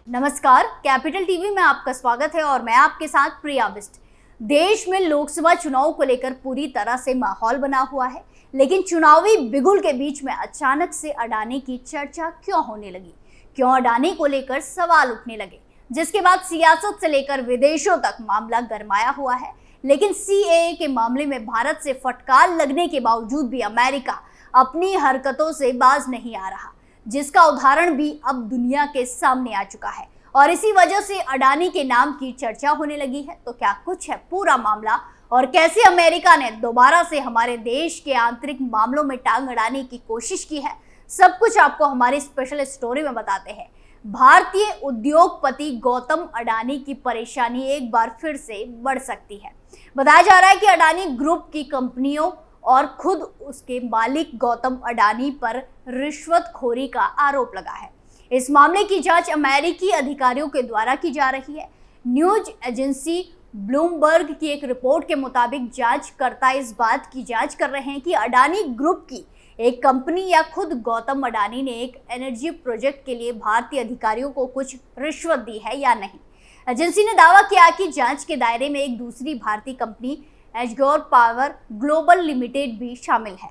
नमस्कार, capital TV में आपका स्वागत है और मैं आपके साथ प्रिया बिस्ट। देश में लोकसभा चुनाव को लेकर पूरी तरह से माहौल बना हुआ है, लेकिन चुनावी बिगुल के बीच में अचानक से अडानी की चर्चा क्यों होने लगी? क्यों अडानी को लेकर सवाल उठने लगे? जिसके बाद सियासत से लेकर विदेशों तक मामला गरमाया हुआ है। लेकिन सीएए के मामले में भारत से फटकार लगने के बावजूद भी अमेरिका अपनी हरकतों से बाज नहीं आ रहा, जिसका उदाहरण भी अब दुनिया के सामने आ चुका है और इसी वजह से अडानी के नाम की चर्चा होने लगी है। तो क्या कुछ है पूरा मामला और कैसे अमेरिका ने दोबारा से हमारे देश के आंतरिक मामलों में टांग अड़ाने की कोशिश की है, सब कुछ आपको हमारी स्पेशल स्टोरी में बताते हैं। भारतीय उद्योगपति गौतम अडानी की परेशानी एक बार फिर से बढ़ सकती है। बताया जा रहा है कि अडानी ग्रुप की कंपनियों और खुद उसके मालिक गौतम अडानी पर रिश्वतखोरी का आरोप लगा है। इस मामले की जांच अमेरिकी अधिकारियों के द्वारा की जा रही है। न्यूज एजेंसी ब्लूमबर्ग की एक रिपोर्ट के मुताबिक जांचकर्ता इस बात की जांच कर रहे हैं कि अडानी ग्रुप की एक कंपनी या खुद गौतम अडानी ने एक एनर्जी प्रोजेक्ट के लिए भारतीय अधिकारियों को कुछ रिश्वत दी है या नहीं। एजेंसी ने दावा किया कि जांच के दायरे में एक दूसरी भारतीय company Azure power global limited भी शामिल है।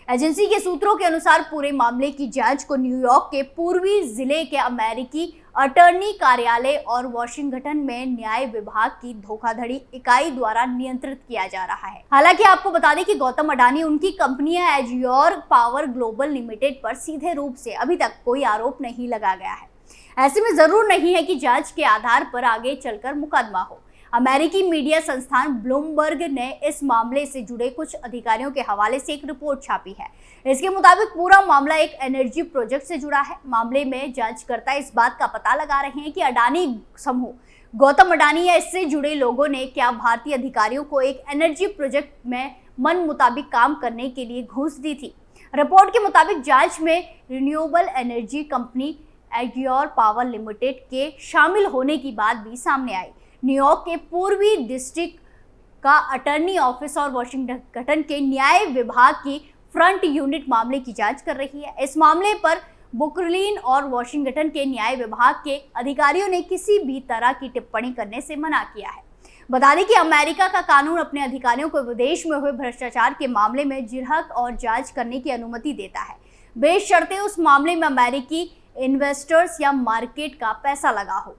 एजेंसी के सूत्रों के अनुसार पूरे मामले की जांच को न्यूयॉर्क के पूर्वी जिले के अमेरिकी अटॉर्नी कार्यालय और वाशिंगटन में न्याय विभाग की धोखाधड़ी इकाई द्वारा नियंत्रित किया जा रहा है। हालांकि आपको बता दें कि गौतम अडानी उनकी कंपनियां एग्योर पावर ग्लोबल लिमिटेड पर सीधे रूप से अभी तक कोई आरोप नहीं लगा गया है। ऐसे में जरूर नहीं है कि जांच के आधार पर आगे चलकर मुकदमा हो। अमेरिकी मीडिया संस्थान ब्लूमबर्ग ने इस मामले से जुड़े कुछ अधिकारियों के हवाले से एक रिपोर्ट छापी है। इसके मुताबिक पूरा मामला एक एनर्जी प्रोजेक्ट से जुड़ा है। मामले में जांचकर्ता इस बात का पता लगा रहे हैं कि अडानी समूह, गौतम अडानी या इससे जुड़े लोगों ने क्या भारतीय अधिकारियों को एक एनर्जी प्रोजेक्ट में मन मुताबिक काम करने के लिए घूस दी थी। रिपोर्ट के मुताबिक जांच में renewable energy company Azure Power Limited के शामिल होने की बात भी सामने आई। न्यूयॉर्क के पूर्वी डिस्ट्रिक्ट का अटॉर्नी ऑफिस और वाशिंगटन के न्याय विभाग की फ्रंट यूनिट मामले की जांच कर रही है। इस मामले पर ब्रुकलिन और वाशिंगटन के न्याय विभाग के अधिकारियों ने किसी भी तरह की टिप्पणी करने से मना किया है। बता दें कि अमेरिका का कानून अपने अधिकारियों को विदेश में हुए भ्रष्टाचार के मामले में जिरहक और जांच करने की अनुमति देता है, बेशर्ते उस मामले में अमेरिकी इन्वेस्टर्स या मार्केट का पैसा लगा हो।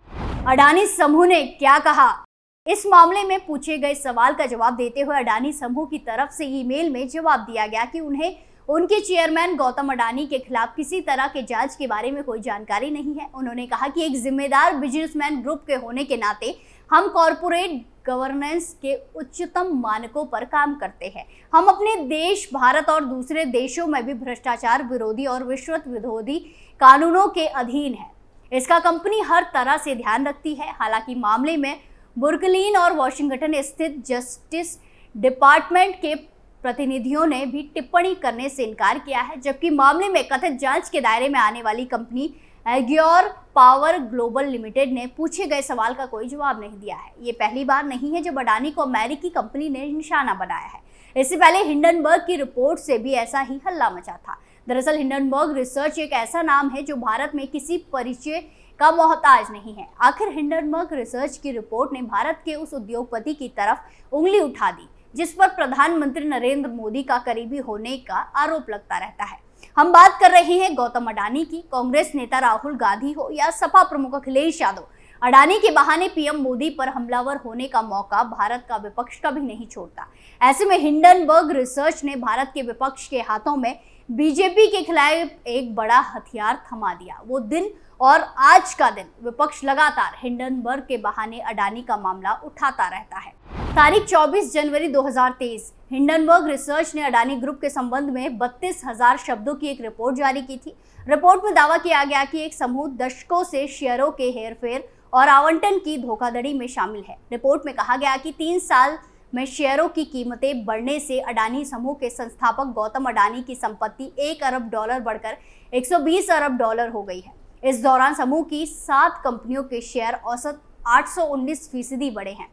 अडानी समूह ने क्या कहा? इस मामले में पूछे गए सवाल का जवाब देते हुए अडानी समूह की तरफ से ईमेल में जवाब दिया गया कि उन्हें उनके चेयरमैन गौतम अडानी के खिलाफ किसी तरह के जांच के बारे में कोई जानकारी नहीं है। उन्होंने कहा कि एक जिम्मेदार बिजनेसमैन ग्रुप के होने के नाते हम कॉरपोरेट गवर्नेंस के उच्चतम मानकों पर काम करते हैं। हम अपने देश भारत और दूसरे देशों में भी भ्रष्टाचार विरोधी और रिश्वत विरोधी कानूनों के अधीन है। इसका कंपनी हर तरह से ध्यान रखती है। हालांकि मामले में ब्रुकलिन और वाशिंगटन स्थित जस्टिस डिपार्टमेंट के प्रतिनिधियों ने भी टिप्पणी करने से इनकार किया है, जबकि मामले में कथित जांच के दायरे में आने वाली company Azure power global limited ने पूछे गए सवाल का कोई जवाब नहीं दिया है। ये पहली बार नहीं है जब अडानी को अमेरिकी कंपनी ने निशाना बनाया है। इससे पहले हिंडनबर्ग की रिपोर्ट से भी ऐसा ही हल्ला मचा था। दरअसल हिंडनबर्ग रिसर्च एक ऐसा नाम है जो भारत में किसी परिचय का मोहताज नहीं है। आखिर हिंडनबर्ग रिसर्च की रिपोर्ट ने भारत के उस उद्योगपति की तरफ उंगली उठा दी जिस पर प्रधानमंत्री नरेंद्र मोदी का करीबी होने का आरोप लगता रहता है। हम बात कर रहे हैं गौतम अडानी की। कांग्रेस नेता राहुल गांधी हो या सपा प्रमुख अखिलेश यादव, अडानी के बहाने पीएम मोदी पर हमलावर होने का मौका भारत का विपक्ष कभी नहीं छोड़ता। ऐसे में हिंडनबर्ग रिसर्च ने भारत के विपक्ष के हाथों में बीजेपी के खिलाफ एक बड़ा हथियार थमा दिया। वो दिन और आज का दिन विपक्ष लगातार हिंडनबर्ग के बहाने अडानी का मामला उठाता रहता है। तारीख 24 जनवरी 2023 हिंडनबर्ग रिसर्च ने अडानी ग्रुप के संबंध में 32,000 शब्दों की एक रिपोर्ट जारी की थी। रिपोर्ट में दावा किया गया कि एक समूह दशकों से शेयरों के हेरफेर और आवंटन की धोखाधड़ी में शामिल है। रिपोर्ट में कहा गया कि 3 साल में शेयरों की कीमतें बढ़ने से अडानी समूह के संस्थापक गौतम अडानी की संपत्ति $1 अरब बढ़कर $120 अरब हो गई है। इस दौरान समूह की 7 कंपनियों के शेयर औसत 819% बढ़े हैं।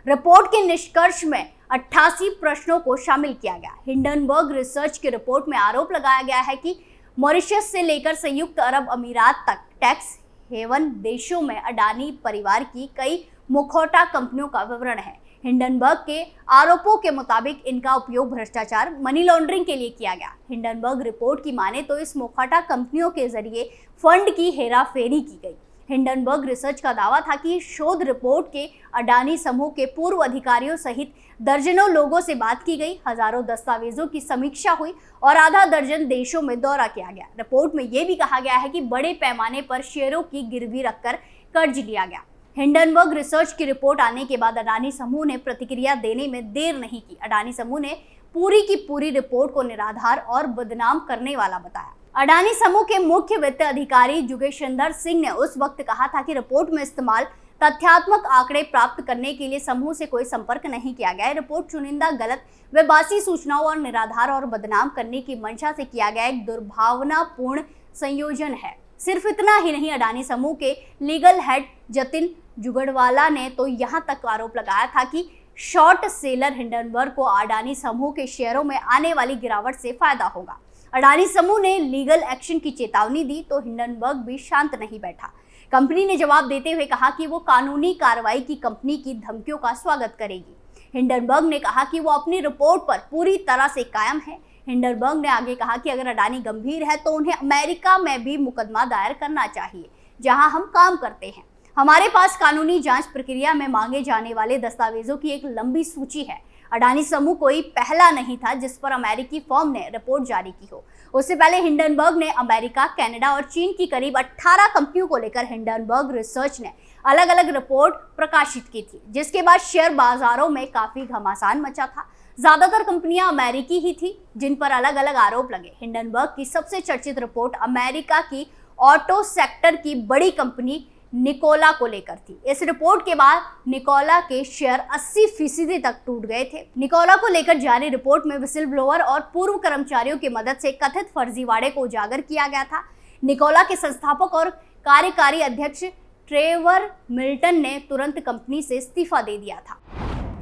रिपोर्ट के निष्कर्ष में 88 प्रश्नों को शामिल किया गया। हिंडनबर्ग रिसर्च की रिपोर्ट में आरोप लगाया गया है कि मॉरिशस से लेकर संयुक्त अरब अमीरात तक टैक्स हेवन देशों में अडानी परिवार की कई मुखौटा कंपनियों का विवरण है। हिंडनबर्ग के आरोपों के मुताबिक इनका उपयोग भ्रष्टाचार, मनी लॉन्ड्रिंग के लिए किया गया। हिंडनबर्ग रिपोर्ट की माने तो इस मुखौटा कंपनियों के जरिए फंड की हेराफेरी की गई। हिंडनबर्ग रिसर्च का दावा था कि शोध रिपोर्ट के अडानी समूह के पूर्व अधिकारियों सहित दर्जनों लोगों से बात की गई, हजारों दस्तावेजों की समीक्षा हुई और आधा दर्जन देशों में दौरा किया गया। रिपोर्ट में यह भी कहा गया है कि बड़े पैमाने पर शेयरों की गिरवी रखकर कर्ज लिया गया। हिंडनबर्ग रिसर्च की रिपोर्ट आने के बाद अडानी समूह ने प्रतिक्रिया देने में देर नहीं की। अडानी समूह ने पूरी की पूरी रिपोर्ट को निराधार और बदनाम करने वाला बताया। अडानी समूह के मुख्य वित्त अधिकारी जुगेशंदर सिंह ने उस वक्त कहा था कि रिपोर्ट में इस्तेमाल तथ्यात्मक आंकड़े प्राप्त करने के लिए समूह से कोई संपर्क नहीं किया गया। रिपोर्ट चुनिंदा गलत व बासी सूचनाओं और निराधार और बदनाम करने की मंशा से किया गया एक दुर्भावनापूर्ण संयोजन है। सिर्फ इतना ही नहीं, अडानी समूह के लीगल हेड जतिन जुगड़वाला ने तो यहाँ तक आरोप लगाया था कि शॉर्ट सेलर हिंडनबर्ग को अडानी समूह के शेयरों में आने वाली गिरावट से फायदा होगा। अडानी समूह ने लीगल एक्शन की चेतावनी दी तो हिंडनबर्ग भी शांत नहीं बैठा। कंपनी ने जवाब देते हुए कहा कि वो कानूनी कार्रवाई की कंपनी की धमकियों का स्वागत करेगी। हिंडनबर्ग ने कहा कि वो अपनी रिपोर्ट पर पूरी तरह से कायम है। हिंडनबर्ग ने आगे कहा कि अगर अडानी गंभीर है तो उन्हें अमेरिका में भी मुकदमा दायर करना चाहिए, जहां हम काम करते हैं। हमारे पास कानूनी जांच प्रक्रिया में मांगे जाने वाले दस्तावेजों की एक लंबी सूची है। अडानी समूह कोई पहला नहीं था जिस पर अमेरिकी फर्म ने रिपोर्ट जारी की हो। उससे पहले हिंडनबर्ग ने अमेरिका, कनाडा और चीन की करीब 18 कंपनियों को लेकर हिंडनबर्ग रिसर्च ने अलग अलग रिपोर्ट प्रकाशित की थी, जिसके बाद शेयर बाजारों में काफी घमासान मचा था। ज्यादातर कंपनियां अमेरिकी ही थी जिन पर अलग अलग आरोप लगे। हिंडनबर्ग की सबसे चर्चित रिपोर्ट अमेरिका की ऑटो सेक्टर की बड़ी कंपनी निकोला को लेकर थी। इस रिपोर्ट के बाद निकोला के शेयर 80% तक टूट गए थे। निकोला को लेकर जारी रिपोर्ट में विसिल ब्लोअर और पूर्व कर्मचारियों की मदद से कथित फर्जीवाड़े को उजागर किया गया था। निकोला के संस्थापक और कार्यकारी अध्यक्ष ट्रेवर मिल्टन ने तुरंत कंपनी से इस्तीफा दे दिया था।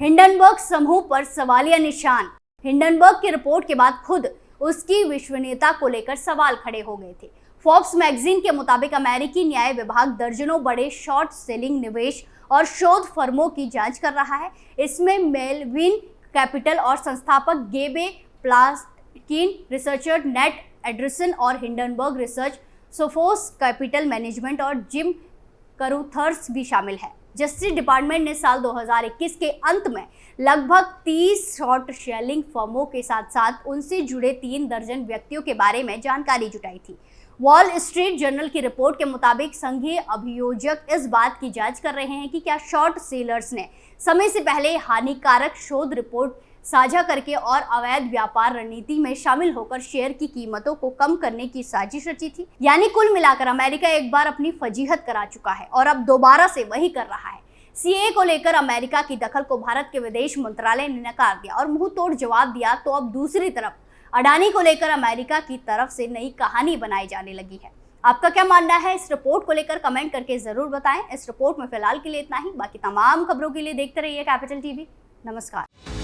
हिंडनबर्ग समूह पर सवालिया निशान। हिंडनबर्ग की रिपोर्ट के बाद खुद उसकी विश्वसनीयता को लेकर सवाल खड़े हो गए थे। फोर्ब्स मैगजीन के मुताबिक अमेरिकी न्याय विभाग दर्जनों बड़े शॉर्ट सेलिंग निवेश और शोध फर्मों की जांच कर रहा है। इसमें मेलविन कैपिटल और संस्थापक गेबे प्लास्किन, रिसर्चर नेट एंडरसन और Hindenburg research, Sophos capital management और जिम करूथर्स भी शामिल है। जस्टिस डिपार्टमेंट ने साल 2021 के अंत में लगभग 30 शॉर्ट सेलिंग फर्मों के साथ साथ उनसे जुड़े 3 दर्जन व्यक्तियों के बारे में जानकारी जुटाई थी। वॉल स्ट्रीट जर्नल की रिपोर्ट के मुताबिक संघीय अभियोजक इस बात की जांच कर रहे हैं कि क्या शॉर्ट सेलर्स ने समय से पहले हानिकारक शोध रिपोर्ट साझा करके और अवैध व्यापार रणनीति में शामिल होकर शेयर की कीमतों को कम करने की साजिश रची थी। यानी कुल मिलाकर अमेरिका एक बार अपनी फजीहत करा चुका है और अब दोबारा से वही कर रहा है। सीए को लेकर अमेरिका की दखल को भारत के विदेश मंत्रालय ने नकार दिया और मुंह तोड़ जवाब दिया, तो अब दूसरी तरफ अडानी को लेकर अमेरिका की तरफ से नई कहानी बनाई जाने लगी है। आपका क्या मानना है इस रिपोर्ट को लेकर, कमेंट करके जरूर बताएं। इस रिपोर्ट में फिलहाल के लिए इतना ही। बाकी तमाम खबरों के लिए देखते रहिए कैपिटल टीवी। नमस्कार।